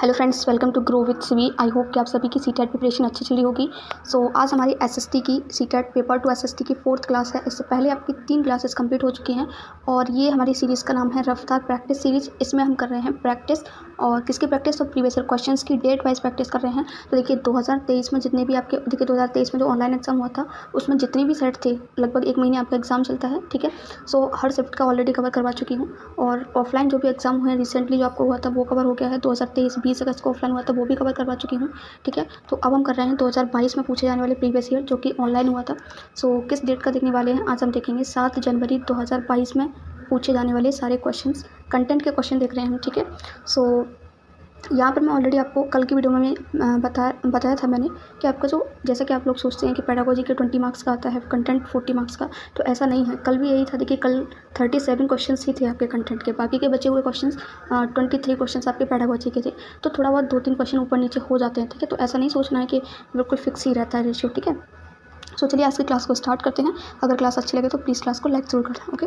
Hello friends, welcome to grow with CV. I hope कि आप सभी की सीटेट प्रिपरेशन अच्छी चली होगी। आज हमारी एसएसटी की सीटेट पेपर टू एसएसटी की 4th क्लास है। इससे पहले आपकी 3 क्लासेस कंप्लीट हो चुकी हैं और ये हमारी सीरीज़ का नाम है रफ्तार प्रैक्टिस सीरीज़। इसमें हम कर रहे हैं प्रैक्टिस, और किसकी प्रैक्टिस? तो प्रीवियस ईयर क्वेश्चंस की डेट वाइज प्रैक्टिस कर रहे हैं। तो देखिए 2023 में जितने भी आपके 2023 में जो ऑनलाइन एग्जाम हुआ था उसमें जितने भी सेट थे, लगभग 1 महीने आपका एग्जाम चलता है, ठीक है। हर शिफ्ट का ऑलरेडी कवर करवा चुकी हूँ, और ऑफलाइन जो भी एग्जाम हुए रिसेंटली जो आपको हुआ था वो कवर हो गया है। 2023 20 अगस्त को ऑफलाइन हुआ था, वो भी कवर करवा चुकी हूँ, ठीक है। तो अब हम कर रहे हैं 2022 में पूछे जाने वाले प्रीवियस ईयर जो कि ऑनलाइन हुआ था। किस डेट का देखने वाले हैं आज हम देखेंगे 7 जनवरी 2022 में पूछे जाने वाले सारे क्वेश्चंस, कंटेंट के क्वेश्चन देख रहे हैं हम, ठीक है। यहाँ पर मैं ऑलरेडी आपको कल की वीडियो में बताया था मैंने कि आपका जो, जैसा कि आप लोग सोचते हैं कि पेडागोजी के 20 मार्क्स का आता है, कंटेंट 40 मार्क्स का, तो ऐसा नहीं है। कल भी यही था। देखिए कल 37 क्वेश्चंस ही थे आपके कंटेंट के, बाकी के बचे हुए क्वेश्चंस 23 क्वेश्चंस आपके पेडागोजी के थे। तो थोड़ा बहुत 2-3 क्वेश्चन ऊपर नीचे हो जाते हैं, ठीक है। तो ऐसा नहीं सोचना है कि बिल्कुल फिक्स ही रहता है रेशियो, ठीक है। चलिए आज की क्लास को स्टार्ट करते हैं। अगर क्लास अच्छी लगे तो प्लीज़ क्लास को लाइक जरूर करें, ओके।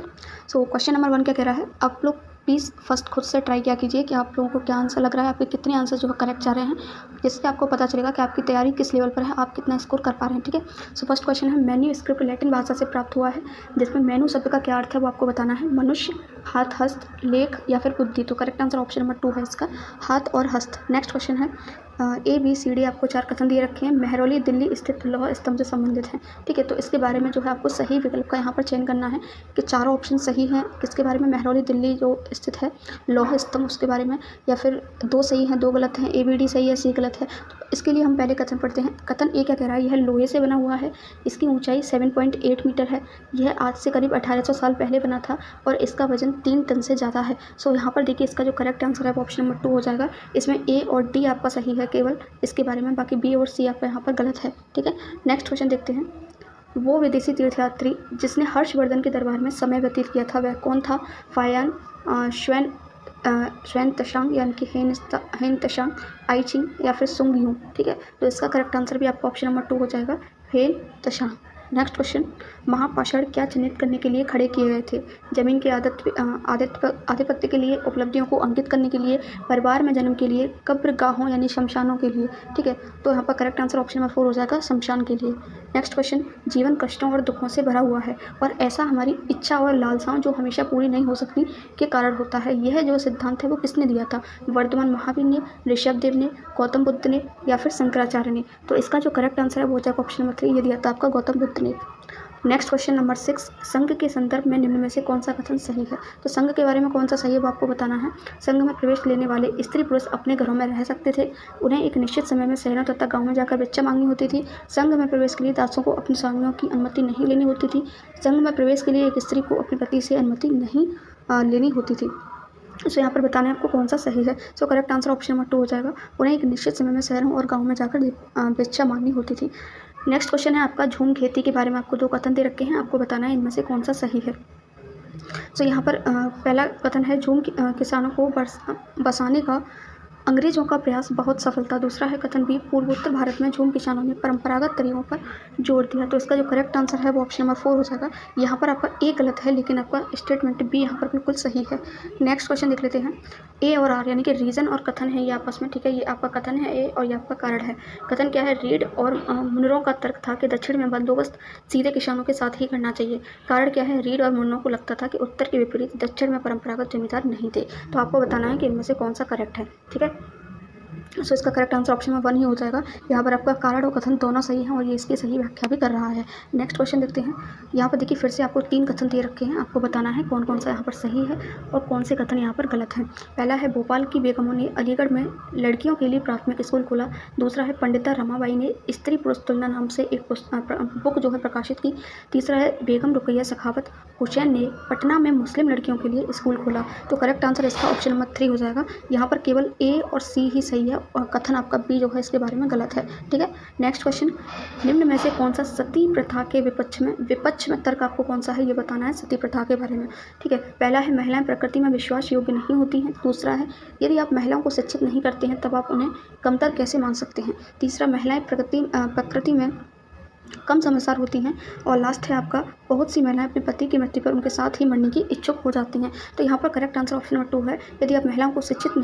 क्वेश्चन नंबर 1 क्या कह रहा है? आप लोग प्लीज़ फर्स्ट खुद से ट्राई किया कीजिए कि आप लोगों को क्या आंसर लग रहा है, आपके कितने आंसर जो है करेक्ट जा रहे हैं, जिससे आपको पता चलेगा कि आपकी तैयारी किस लेवल पर है, आप कितना स्कोर कर पा रहे हैं, ठीक है। फर्स्ट क्वेश्चन है, मेन्यू स्क्रिप्ट लैटिन भाषा से प्राप्त हुआ है, जिसमें मेनू शब्द का क्या अर्थ है वो आपको बताना है। मनुष्य, हाथ, हस्त, लेख या फिर बुद्धि। तो करेक्ट आंसर ऑप्शन नंबर 2 है इसका, हाथ और हस्त। नेक्स्ट क्वेश्चन है, ABCD आपको 4 कथन दिए रखे हैं, मेहरौली दिल्ली स्थित लौह स्तंभ से संबंधित हैं, ठीक है। तो इसके बारे में जो है आपको सही विकल्प का यहाँ पर चयन करना है कि चारों ऑप्शन सही हैं। किसके बारे में? मेहरौली दिल्ली जो स्थित है लौह स्तंभ, उसके बारे में, या फिर 2 सही हैं 2 गलत हैं, ABD सही है C गलत है। तो इसके लिए हम पहले कथन पढ़ते हैं। कथन A क्या कह रहा है? यह लोहे से बना हुआ है, इसकी ऊंचाई 7.8 मीटर है, यह आज से करीब 1800 साल पहले बना था और इसका वजन 3 टन से ज़्यादा है। यहाँ पर देखिए इसका जो करेक्ट आंसर है वो ऑप्शन नंबर 2 हो जाएगा। इसमें A और D आपका सही है केवल इसके बारे में, बाकी B और C आपका यहाँ पर गलत है, ठीक है। नेक्स्ट क्वेश्चन देखते हैं। वो विदेशी तीर्थयात्री जिसने हर्षवर्धन के दरबार में समय व्यतीत किया था वह कौन था? फायान, श्वेन तशांग यानी कि हेन तशांग, आई चिंग या फिर सुंग यूं, ठीक है। तो इसका करेक्ट आंसर भी आपका ऑप्शन नंबर 2 हो जाएगा, हेन तशांग। नेक्स्ट क्वेश्चन, महापाषाण क्या चिन्हित करने के लिए खड़े किए गए थे? जमीन के आधिपत्य के लिए, उपलब्धियों को अंकित करने के लिए, परिवार में जन्म के लिए, कब्रगाहों यानी शमशानों के लिए, ठीक है। तो यहाँ पर करेक्ट आंसर ऑप्शन नंबर 4 हो जाएगा, शमशान के लिए। नेक्स्ट क्वेश्चन, जीवन कष्टों और दुखों से भरा हुआ है और ऐसा हमारी इच्छा और लालसाओं जो हमेशा पूरी नहीं हो सकती के कारण होता है। यह जो सिद्धांत है वो किसने दिया था? वर्धमान महावीर ने, ऋषभ देव ने, गौतम बुद्ध ने या फिर शंकराचार्य ने। तो इसका जो करेक्ट आंसर है वो हो जाएगा ऑप्शन नंबर 3, ये दिया था आपका गौतम बुद्ध ने। नेक्स्ट क्वेश्चन नंबर 6, संघ के संदर्भ में निम्न में से कौन सा कथन सही है? तो संघ के बारे में कौन सा सही है वो आपको बताना है। संघ में प्रवेश लेने वाले स्त्री पुरुष अपने घरों में रह सकते थे, उन्हें एक निश्चित समय में शहरों तथा गाँव में जाकर भिक्षा मांगनी होती थी। संघ में प्रवेश के लिए दासों को अपनी स्वामियों की अनुमति नहीं लेनी होती थी। संघ में प्रवेश के लिए एक स्त्री को अपने पति से अनुमति नहीं लेनी होती थी। यहाँ पर बताना है आपको कौन सा सही है। करेक्ट आंसर ऑप्शन नंबर 2 हो जाएगा, उन्हें एक निश्चित समय में शहरों और गाँव में जाकर भिक्षा मांगनी होती थी। नेक्स्ट क्वेश्चन है आपका झूम खेती के बारे में, आपको 2 कथन दे रखे हैं, आपको बताना है इनमें से कौन सा सही है। यहाँ पर पहला कथन है, झूम किसानों को बसाने का अंग्रेजों का प्रयास बहुत सफल था। दूसरा है कथन बी, पूर्वोत्तर भारत में झूम किसानों ने परंपरागत तरीकों पर जोर दिया। तो इसका जो करेक्ट आंसर है वो ऑप्शन नंबर 4 हो जाएगा। यहाँ पर आपका ए गलत है, लेकिन आपका स्टेटमेंट बी यहाँ पर बिल्कुल सही है। नेक्स्ट क्वेश्चन देख लेते हैं। ए और आर यानी कि रीजन और कथन है ये आपस में, ठीक है। ये आपका कथन है ए और ये आपका कारण है। कथन क्या है? रीड और मुनरों का तर्क था कि दक्षिण में बंदोबस्त सीधे किसानों के साथ ही करना चाहिए। कारण क्या है? रीड और मुनरों को लगता था कि उत्तर के विपरीत दक्षिण में परंपरागत जमींदार नहीं थे। तो आपको बताना है कि इनमें से कौन सा करेक्ट है, ठीक है। इसका करेक्ट आंसर ऑप्शन में 1 ही हो जाएगा। यहाँ पर आपका कारण और कथन दोनों सही हैं और ये इसकी सही व्याख्या भी कर रहा है। नेक्स्ट क्वेश्चन देखते हैं। यहाँ पर देखिए फिर से आपको 3 कथन दे रखे हैं, आपको बताना है कौन कौन सा यहाँ पर सही है और कौन से कथन यहाँ पर गलत हैं। पहला है, भोपाल की बेगमों ने अलीगढ़ में लड़कियों के लिए प्राथमिक स्कूल खोला। दूसरा है, पंडिता रमाबाई ने स्त्री पुरुष तुलना नाम से एक बुक जो है प्रकाशित की। तीसरा है, बेगम रुकैया सखावत हुसैन ने पटना में मुस्लिम लड़कियों के लिए स्कूल खोला। तो करेक्ट आंसर इसका ऑप्शन नंबर 3 हो जाएगा। यहाँ पर केवल ए और सी ही सही है और कथन आपका बी जो है इसके बारे में गलत है, ठीक है। नेक्स्ट क्वेश्चन, निम्न में से कौन सा सती प्रथा के विपक्ष में तर्क आपको कौन सा है ये बताना है सती प्रथा के बारे में, ठीक है। पहला है, महिलाएं प्रकृति में विश्वास योग्य नहीं होती हैं। दूसरा है, यदि आप महिलाओं को शिक्षित नहीं करते हैं तब आप उन्हें कमतर कैसे मान सकते हैं। तीसरा, महिलाएं प्रकृति में कम समझदार होती हैं। और लास्ट है आपका, बहुत सी महिलाएं अपने पति की मृत्यु पर उनके साथ ही मरने की इच्छुक हो जाती हैं। तो यहाँ पर करेक्ट आंसर ऑप्शन नंबर 2 है। यदि आप महिलाओं को शिक्षित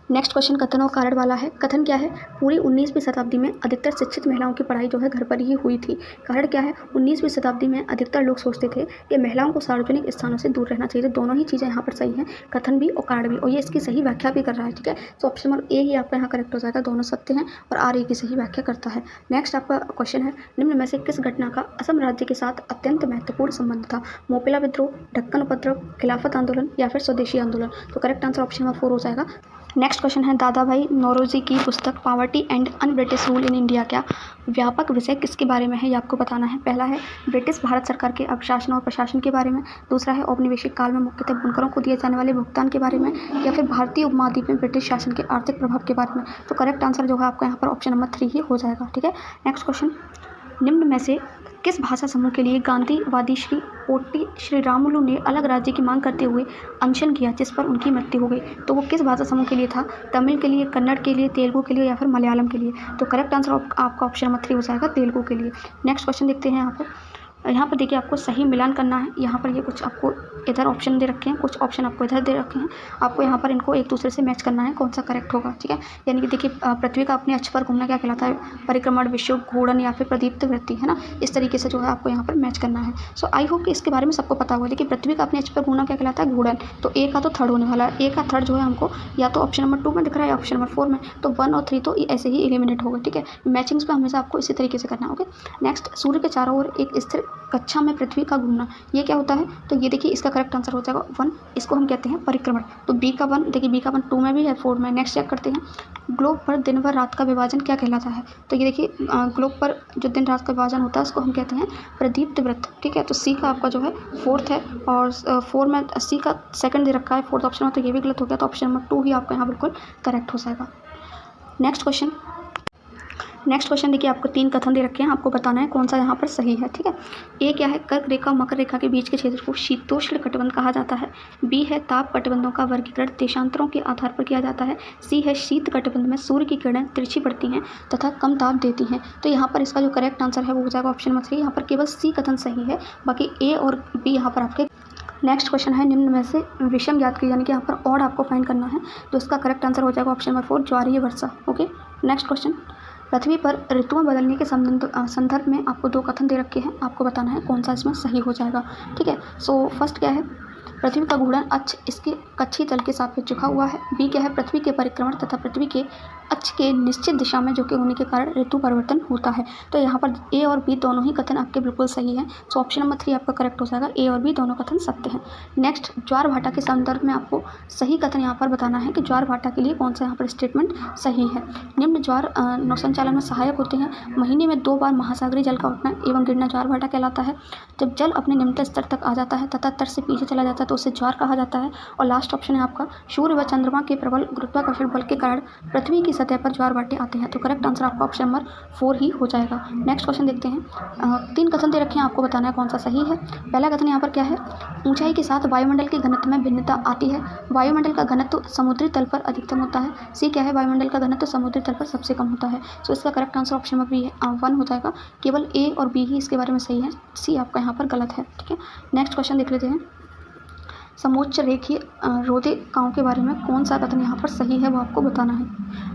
नेक्स्ट क्वेश्चन कथन और कारण वाला है। कथन क्या है? पूरी 19वीं शताब्दी में अधिकतर शिक्षित महिलाओं की पढ़ाई जो है घर पर ही हुई थी। कारण क्या है? 19वीं शताब्दी में अधिकतर लोग सोचते थे कि महिलाओं को सार्वजनिक स्थानों से दूर रहना चाहिए। तो दोनों ही चीज़ें यहाँ पर सही हैं, कथन भी और कारण भी, और ये इसकी सही व्याख्या भी कर रहा है। ठीक है, तो ऑप्शन नंबर ए ही आपका यहाँ करेक्ट हो जाएगा। दोनों सत्य हैं और आर ए की सही व्याख्या करता है। नेक्स्ट आपका क्वेश्चन है, निम्न में से किस घटना का असम राज्य के साथ अत्यंत महत्वपूर्ण संबंध था? मोपिला विद्रोह, ढक्कन उपद्रव, खिलाफत आंदोलन या फिर स्वदेशी आंदोलन? तो करेक्ट आंसर ऑप्शन नंबर 4 हो जाएगा। नेक्स्ट क्वेश्चन है, दादा भाई नौरोजी की पुस्तक poverty and un British rule in India क्या व्यापक विषय किसके बारे में है? ये आपको बताना है। पहला है ब्रिटिश भारत सरकार के अभिशासन और प्रशासन के बारे में, दूसरा है औपनिवेशिक काल में मुख्यतः बुनकरों को दिए जाने वाले भुगतान के बारे में, या फिर भारतीय उपमहाद्वीप में ब्रिटिश शासन के आर्थिक प्रभाव के बारे में। तो करेक्ट आंसर जो है आपका यहाँ पर ऑप्शन नंबर 3 ही हो जाएगा। ठीक है, नेक्स्ट क्वेश्चन, निम्न में से किस भाषा समूह के लिए गांधीवादी श्री पोट्टी श्री रामुलु ने अलग राज्य की मांग करते हुए अनशन किया जिस पर उनकी मृत्यु हो गई? तो वो किस भाषा समूह के लिए था? तमिल के लिए, कन्नड़ के लिए, तेलुगु के लिए या फिर मलयालम के लिए? तो करेक्ट आंसर आपका ऑप्शन नंबर 3 हो जाएगा, तेलुगु के लिए। नेक्स्ट क्वेश्चन देखते हैं यहाँ पर देखिए आपको सही मिलान करना है। यहाँ पर ये कुछ आपको इधर ऑप्शन दे रखे हैं, कुछ ऑप्शन आपको इधर दे रखे हैं। आपको यहाँ पर इनको एक दूसरे से मैच करना है, कौन सा करेक्ट होगा। ठीक है, यानी कि देखिए पृथ्वी का अपने अक्ष पर घूमना क्या कहलाता है? परिक्रमण, विषुव, घूर्णन या फिर प्रदीप्त वृत्ति, है ना। इस तरीके से जो है आपको यहाँ पर मैच करना है। सो आई होप कि इसके बारे में सबको पता होगा। देखिए पृथ्वी का अपने अक्ष पर घूमना क्या कहलाता है? घूर्णन। तो ए का तो थर्ड होने वाला है। ए का थर्ड जो है हमको या तो ऑप्शन नंबर 2 में दिख रहा है या ऑप्शन नंबर 4 में। तो 1 और 3 तो ऐसे ही एलिमिनेट होगा। ठीक है, मैचिंग्स पे हमेशा आपको इसी तरीके से करना है। ओके, नेक्स्ट, सूर्य के चारों ओर एक स्थिर कक्षा में पृथ्वी का घूमना, ये क्या होता है? तो ये देखिए इसका करेक्ट आंसर हो जाएगा 1, इसको हम कहते हैं परिक्रमण। तो बी का 1, देखिए बी का 1 2 में भी है, 4 में। नेक्स्ट चेक करते हैं, ग्लोब पर दिन व रात का विभाजन क्या कहलाता है? तो ये देखिए ग्लोब पर जो दिन रात का विभाजन होता है उसको हम कहते हैं प्रदीप्त वृत्त। ठीक है, तो सी का आपका जो है 4th है, और 4 में सी का सेकंड दे रखा है 4th ऑप्शन में, तो ये भी गलत हो गया। तो ऑप्शन नंबर 2 ही आपका यहाँ बिल्कुल करेक्ट हो जाएगा। नेक्स्ट क्वेश्चन देखिए आपको 3 कथन दे रखे हैं, आपको बताना है कौन सा यहाँ पर सही है। ठीक है, ए क्या है? कर्क रेखा और मकर रेखा के बीच के क्षेत्र को शीतोष्ण कटिबंध कहा जाता है। बी है ताप कटिबंधों का वर्गीकरण देशांतरों के आधार पर किया जाता है। सी है शीत कटिबंध में सूर्य की किरणें तिरछी पड़ती हैं तथा कम ताप देती हैं। तो यहाँ पर इसका जो करेक्ट आंसर है वो हो जाएगा ऑप्शन नंबर 3। यहाँ पर केवल सी कथन सही है, बाकी ए और बी यहाँ पर आपके। नेक्स्ट क्वेश्चन है, निम्न में से विषम ज्ञात की, यानी कि यहाँ पर ऑड आपको फाइंड करना है। तो इसका करेक्ट आंसर हो जाएगा ऑप्शन नंबर 4, ज्वारीय वर्षा। ओके, नेक्स्ट क्वेश्चन, पृथ्वी पर ऋतुओं बदलने के संदर्भ में आपको 2 कथन दे रखे हैं, आपको बताना है कौन सा इसमें सही हो जाएगा। ठीक है, सो फर्स्ट क्या है? पृथ्वी का घूर्णन अक्ष इसके कक्षीय तल के सापेक्ष झुका हुआ है। बी क्या है? पृथ्वी के परिक्रमण तथा पृथ्वी के अक्ष के निश्चित दिशा में झुके होने के कारण ऋतु परिवर्तन होता है। तो यहाँ पर ए और बी दोनों ही कथन आपके बिल्कुल सही हैं। सो ऑप्शन नंबर 3 आपका करेक्ट हो जाएगा, ए और बी दोनों कथन सत्य हैं। नेक्स्ट, ज्वार भाटा के संदर्भ में आपको सही कथन यहाँ पर बताना है कि ज्वार भाटा के लिए कौन सा यहाँ पर स्टेटमेंट सही है। निम्न ज्वार नौसंचालन में सहायक होते हैं। महीने में 2 बार महासागरीय जल का उठना एवं गिरना ज्वार भाटा कहलाता है। जब जल अपने निम्नतम स्तर तक आ जाता है तथा तट से पीछे चला जाता है तो उसे ज्वार कहा जाता है। और लास्ट ऑप्शन है आपका, सूर्य व चंद्रमा के प्रबल गुरुत्वाकर्षण बल के कारण पृथ्वी की सतह पर ज्वार भाटे आते हैं। तो करेक्ट आंसर आपका ऑप्शन नंबर 4 ही हो जाएगा। नेक्स्ट क्वेश्चन देखते हैं, 3 कथन दे रखे हैं, आपको बताना है कौन सा सही है। पहला कथन यहाँ पर क्या है? ऊंचाई के साथ वायुमंडल के घनत्व में भिन्नता आती है। वायुमंडल का घनत्व समुद्री तल पर अधिकतम होता है। सी क्या है? वायुमंडल का घनत्व समुद्री तल पर सबसे कम होता है। सो इसका करेक्ट आंसर ऑप्शन नंबर 1 हो जाएगा। केवल ए और बी ही इसके बारे में सही है, सी आपका यहाँ पर गलत है। ठीक है, नेक्स्ट क्वेश्चन देख लेते हैं, समोच्च रेखीय रोधिकाओं के बारे में कौन सा कथन यहाँ पर सही है वो आपको बताना है।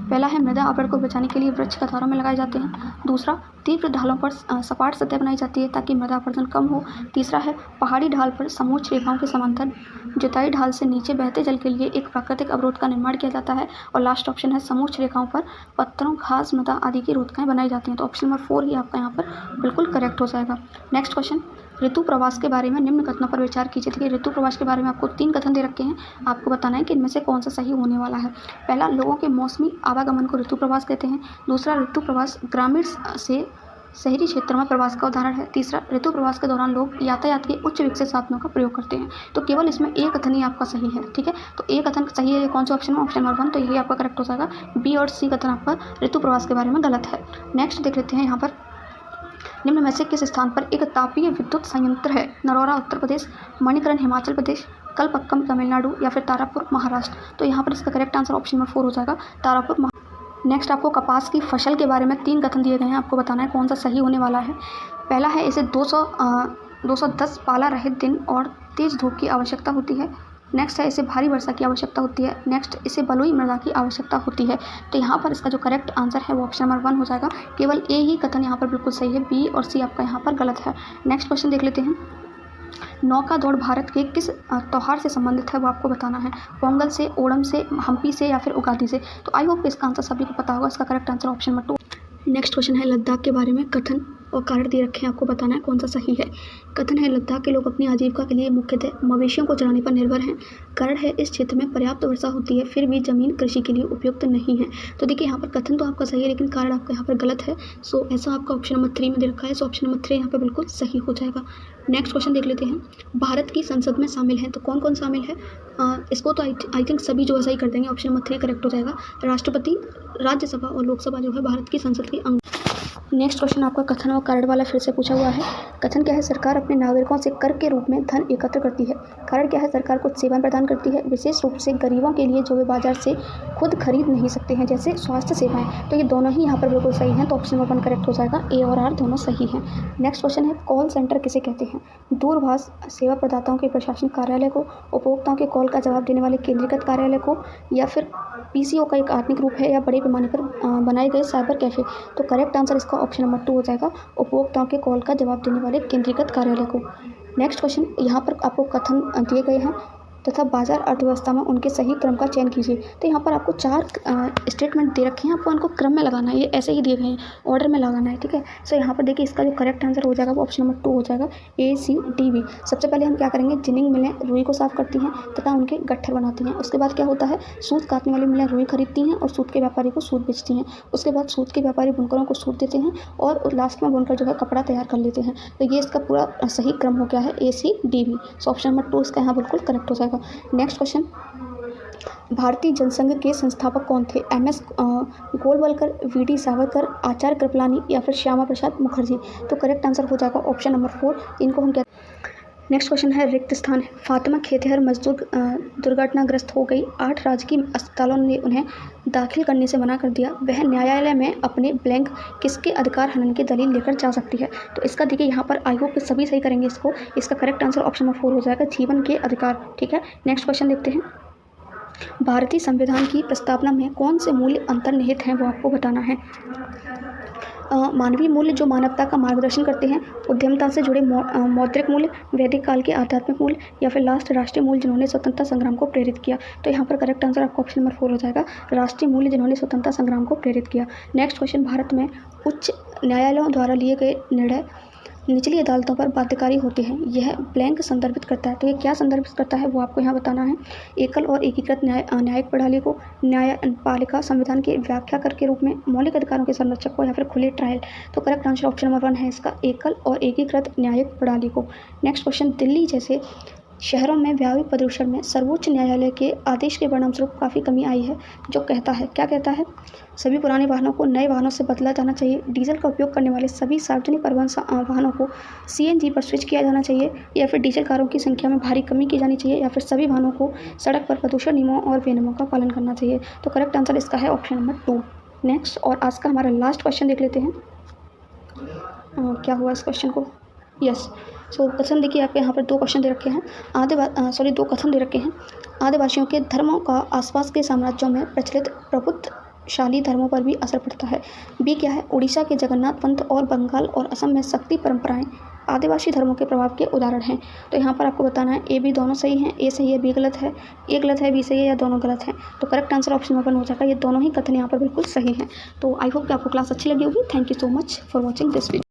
पहला है, मृदा आवरण को बचाने के लिए वृक्ष कतारों में लगाए जाते हैं। दूसरा, तीव्र ढालों पर सपाट सतह बनाई जाती है ताकि मृदा अपरदन कम हो। तीसरा है, पहाड़ी ढाल पर समोच्च रेखाओं के समांतर जुताई ढाल से नीचे बहते जल के लिए एक प्राकृतिक अवरोध का निर्माण किया जाता है। और लास्ट ऑप्शन है, समोच्च रेखाओं पर पत्थरों, घास, मृदा आदि की रोधिकाएं बनाई जाती हैं। तो ऑप्शन नंबर 4 ही आपका यहाँ पर बिल्कुल करेक्ट हो जाएगा। नेक्स्ट क्वेश्चन, ऋतु प्रवास के बारे में निम्न कथनों पर विचार कीजिए। देखिए ऋतु प्रवास के बारे में आपको 3 कथन दे रखे हैं, आपको बताना है कि इनमें से कौन सा सही होने वाला है। पहला, लोगों के मौसमी आवागमन को ऋतु प्रवास कहते हैं। दूसरा, ऋतु प्रवास ग्रामीण से शहरी क्षेत्रों में प्रवास का उदाहरण है। तीसरा, ऋतु प्रवास के दौरान लोग यातायात के उच्च विकसित साधनों का प्रयोग करते हैं। तो केवल इसमें एक कथन ही आपका सही है। ठीक है, तो एक कथन सही है, कौन सा ऑप्शन में? ऑप्शन नंबर 1, तो यही आपका करेक्ट हो जाएगा। बी और सी कथन आपका ऋतु प्रवास के बारे में गलत है। नेक्स्ट देख लेते हैं, यहाँ पर निम्न में से किस स्थान पर एक तापीय विद्युत संयंत्र है? नरौरा उत्तर प्रदेश, मणिकरण हिमाचल प्रदेश, कलपक्कम तमिलनाडु या फिर तारापुर महाराष्ट्र? तो यहाँ पर इसका करेक्ट आंसर ऑप्शन नंबर 4 हो जाएगा, तारापुर। नेक्स्ट आपको कपास की फसल के बारे में 3 कथन दिए गए हैं, आपको बताना है कौन सा सही होने वाला है। पहला है, इसे 210 पाला रहित दिन और तेज धूप की आवश्यकता होती है। नेक्स्ट है इसे भारी वर्षा की आवश्यकता होती है। नेक्स्ट इसे बलुई मृदा की आवश्यकता होती है। तो यहाँ पर इसका जो करेक्ट आंसर है वो ऑप्शन नंबर 1 हो जाएगा। केवल ए ही कथन यहाँ पर बिल्कुल सही है, बी और सी आपका यहाँ पर गलत है। नेक्स्ट क्वेश्चन देख लेते हैं। नौका दौड़ भारत के किस त्योहार से संबंधित है वो आपको बताना है। पोंगल से, ओणम से, हम्पी से या फिर उगादि से। तो आई होप इसका आंसर सभी को पता होगा। इसका correct answer option number 2। Next question है लद्दाख के बारे में कथन और कारण दे रखे हैं, आपको बताना है कौन सा सही है। कथन है लद्दाख के लोग अपनी आजीविका के लिए मुख्यतः मवेशियों को चराने पर निर्भर हैं। कारण है इस क्षेत्र में पर्याप्त वर्षा होती है फिर भी जमीन कृषि के लिए उपयुक्त नहीं है। तो देखिए यहाँ पर कथन तो आपका सही है लेकिन कारण आपका यहाँ पर गलत है। सो ऐसा आपका ऑप्शन नंबर 3 में दे रखा है। सो ऑप्शन नंबर 3 यहाँ पर बिल्कुल सही हो जाएगा। नेक्स्ट क्वेश्चन देख लेते हैं। भारत की संसद में शामिल हैं तो कौन कौन शामिल है। इसको तो आई थिंक सभी जो ऐसा ही कर देंगे। ऑप्शन नंबर 3 करेक्ट हो जाएगा। राष्ट्रपति, राज्यसभा और लोकसभा जो है भारत की संसद के अंग। नेक्स्ट क्वेश्चन आपका कथन और कारण वाला फिर से पूछा हुआ है। कथन क्या है, सरकार अपने नागरिकों से कर के रूप में धन एकत्र करती है। कारण क्या है, सरकार कुछ सेवाएं प्रदान करती है विशेष रूप से गरीबों के लिए जो वे बाजार से खुद खरीद नहीं सकते हैं, जैसे स्वास्थ्य सेवाएं। तो ये दोनों ही यहाँ पर बिल्कुल सही हैं। तो ऑप्शन नंबर 1 करेक्ट हो जाएगा। ए और आर दोनों सही हैं। नेक्स्ट क्वेश्चन है कॉल सेंटर किसे कहते हैं। दूरभाष सेवा प्रदाताओं के प्रशासनिक कार्यालय को, उपभोक्ताओं के कॉल का जवाब देने वाले केंद्रीकृत कार्यालय को, या फिर पीसीओ का एक आधुनिक रूप है या बड़े पैमाने पर बनाए गए साइबर कैफे। तो करेक्ट आंसर इसका ऑप्शन नंबर 2 हो जाएगा। उपभोक्ताओं के कॉल का जवाब देने वाले केंद्रीकृत कार्यालय को। नेक्स्ट क्वेश्चन यहाँ पर आपको कथन दिए गए हैं तथा बाजार अर्थव्यवस्था में उनके सही क्रम का चयन कीजिए। तो यहाँ पर आपको 4 स्टेटमेंट दे रखे हैं, आपको उनको क्रम में लगाना है। ये ऐसे ही दिए गए हैं, ऑर्डर में लगाना है, ठीक है। सो यहाँ पर देखिए इसका जो करेक्ट आंसर हो जाएगा वो ऑप्शन नंबर 2 हो जाएगा। ए सी डी बी। सबसे पहले हम क्या करेंगे, जिनिंग मिलें रुई को साफ करती हैं तथा उनके गट्ठर बनाती हैं। उसके बाद क्या होता है, सूत काटने वाली मिलें रुई खरीदती हैं और सूत के व्यापारी को सूत बेचती हैं। उसके बाद सूत के व्यापारी बुनकरों को सूत देते हैं और लास्ट में बुनकर जो है कपड़ा तैयार कर लेते हैं। तो ये इसका पूरा सही क्रम हो गया है, A C D B. So option number 2 इसका यहाँ बिल्कुल करेक्ट हो जाएगा। नेक्स्ट क्वेश्चन, भारतीय जनसंघ के संस्थापक कौन थे। एमएस गोलवलकर, वीडी सावरकर, आचार्य कृपलानी या फिर श्यामा प्रसाद मुखर्जी। तो करेक्ट आंसर हो जाएगा ऑप्शन नंबर 4। इनको हम क्या। नेक्स्ट क्वेश्चन है रिक्त स्थान। फातिमा खेतिहर मजदूर दुर्घटनाग्रस्त हो गई। 8 राजकीय अस्पतालों ने उन्हें दाखिल करने से मना कर दिया। वह न्यायालय में अपने ब्लैंक किसके अधिकार हनन की दलील लेकर जा सकती है। तो इसका देखिए यहाँ पर आई होप सभी सही करेंगे इसको। इसका करेक्ट आंसर ऑप्शन नंबर 4 हो जाएगा, जीवन के अधिकार, ठीक है। नेक्स्ट क्वेश्चन देखते हैं। भारतीय संविधान की प्रस्तावना में कौन से मूल्य अंतर्निहित हैं वो आपको बताना है। मानवीय मूल्य जो मानवता का मार्गदर्शन करते हैं, उद्यमता से जुड़े मौद्रिक मूल्य, वैदिक काल के आध्यात्मिक मूल्य, या फिर लास्ट राष्ट्रीय मूल्य जिन्होंने स्वतंत्रता संग्राम को प्रेरित किया। तो यहाँ पर करेक्ट आंसर आपका ऑप्शन नंबर 4 हो जाएगा, राष्ट्रीय मूल्य जिन्होंने स्वतंत्रता संग्राम को प्रेरित किया। नेक्स्ट क्वेश्चन, भारत में उच्च न्यायालयों द्वारा लिए गए निर्णय निचली अदालतों पर बाध्यकारी होते हैं। यह ब्लैंक संदर्भित करता है। तो ये क्या संदर्भित करता है वो आपको यहाँ बताना है। एकल और एकीकृत न्यायिक प्रणाली को, न्यायपालिका संविधान की व्याख्या के रूप में, मौलिक अधिकारों के संरक्षक को, या फिर खुले ट्रायल। तो करेक्ट आंसर ऑप्शन नंबर 1 है इसका, एकल और एकीकृत न्यायिक प्रणाली को। नेक्स्ट क्वेश्चन, दिल्ली जैसे शहरों में वायु प्रदूषण में सर्वोच्च न्यायालय के आदेश के परिणामस्वरूप काफ़ी कमी आई है, जो कहता है, क्या कहता है, सभी पुराने वाहनों को नए वाहनों से बदला जाना चाहिए, डीजल का उपयोग करने वाले सभी सार्वजनिक परिवहन वाहनों को सीएनजी पर स्विच किया जाना चाहिए, या फिर डीजल कारों की संख्या में भारी कमी की जानी चाहिए, या फिर सभी वाहनों को सड़क पर प्रदूषण नियमों और विनियमों का पालन करना चाहिए। तो करेक्ट आंसर इसका है ऑप्शन नंबर 2। नेक्स्ट और आज का हमारा लास्ट क्वेश्चन देख लेते हैं। क्या हुआ इस क्वेश्चन को, यस। सो कथन देखिए आपके यहाँ पर 2 क्वेश्चन दे रखे हैं। 2 कथन दे रखे हैं। आदिवासियों के धर्मों का आसपास के साम्राज्यों में प्रचलित प्रभुत्वशाली धर्मों पर भी असर पड़ता है। बी क्या है, उड़ीसा के जगन्नाथ पंथ और बंगाल और असम में शक्ति परंपराएं आदिवासी धर्मों के प्रभाव के उदाहरण हैं। तो यहाँ पर आपको बताना है ए बी दोनों सही हैं। ए सही है, बी गलत है, ए गलत है, बी सही है, या दोनों गलत हैं। तो करेक्ट आंसर ऑप्शन नंबर 1 हो जाएगा। ये दोनों ही कथन यहाँ पर बिल्कुल सही हैं। तो आई होप कि आपको क्लास अच्छी लगी होगी। Thank you so much for watching this video.